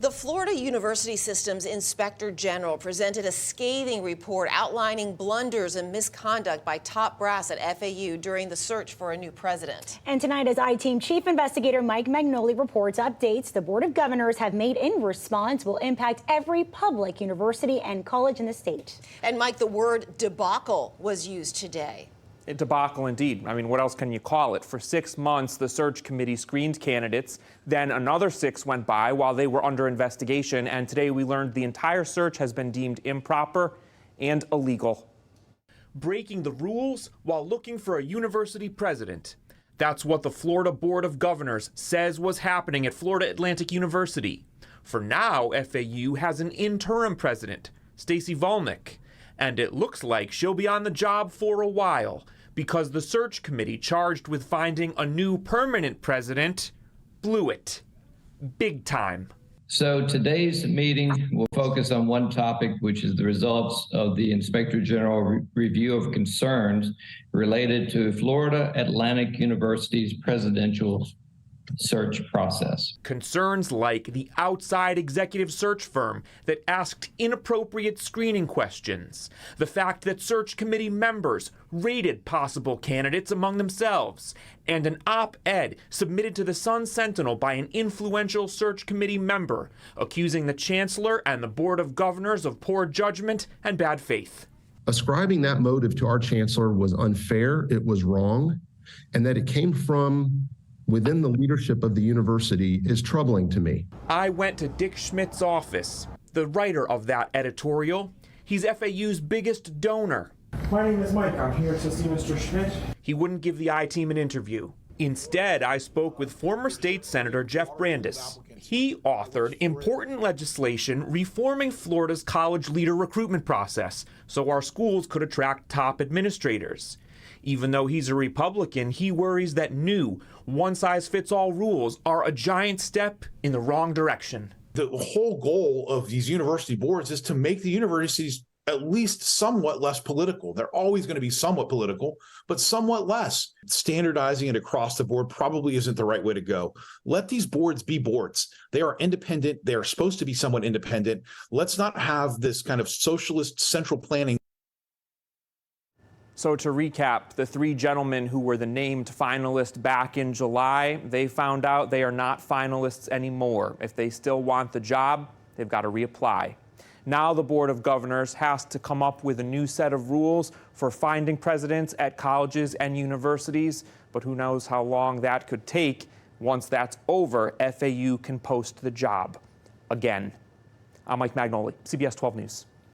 The Florida University System's Inspector General presented a scathing report outlining blunders and misconduct by top brass at FAU during the search for a new president. And tonight, as I-Team Chief Investigator Mike Magnoli reports, updates the Board of Governors have made in response will impact every public university and college in the state. And Mike, the word debacle was used today. A debacle indeed. I mean, what else can you call it? For 6 months, the search committee screened candidates. Then another 6 went by while they were under investigation. And today we learned the entire search has been deemed improper and illegal. Breaking the rules while looking for a university president. That's what the Florida Board of Governors says was happening at Florida Atlantic University. For now, FAU has an interim president, Stacy Volnick. And it looks like she'll be on the job for a while, because the search committee charged with finding a new permanent president blew it. Big time. So today's meeting will focus on one topic, which is the results of the Inspector General review of concerns related to Florida Atlantic University's presidential search process. Concerns like the outside executive search firm that asked inappropriate screening questions, the fact that search committee members rated possible candidates among themselves, and an op-ed submitted to the Sun-Sentinel by an influential search committee member accusing the chancellor and the Board of Governors of poor judgment and bad faith. Ascribing that motive to our chancellor was unfair, it was wrong, and that it came from within the leadership of the university is troubling to me. I went to Dick Schmidt's office, the writer of that editorial. He's FAU's biggest donor. My name is Mike. I'm here to see Mr. Schmidt. He wouldn't give the I-Team an interview. Instead, I spoke with former state senator Jeff Brandes. He authored important legislation reforming Florida's college leader recruitment process so our schools could attract top administrators. Even though he's a Republican, he worries that new one-size-fits-all rules are a giant step in the wrong direction. The whole goal of these university boards is to make the universities at least somewhat less political. They're always going to be somewhat political, but somewhat less. Standardizing it across the board probably isn't the right way to go. Let these boards be boards. They are independent. They are supposed to be somewhat independent. Let's not have this kind of socialist central planning. So to recap, the 3 gentlemen who were the named finalists back in July, they found out they are not finalists anymore. If they still want the job, they've got to reapply. Now the Board of Governors has to come up with a new set of rules for finding presidents at colleges and universities, but who knows how long that could take. Once that's over, FAU can post the job again. I'm Mike Magnoli, CBS 12 News.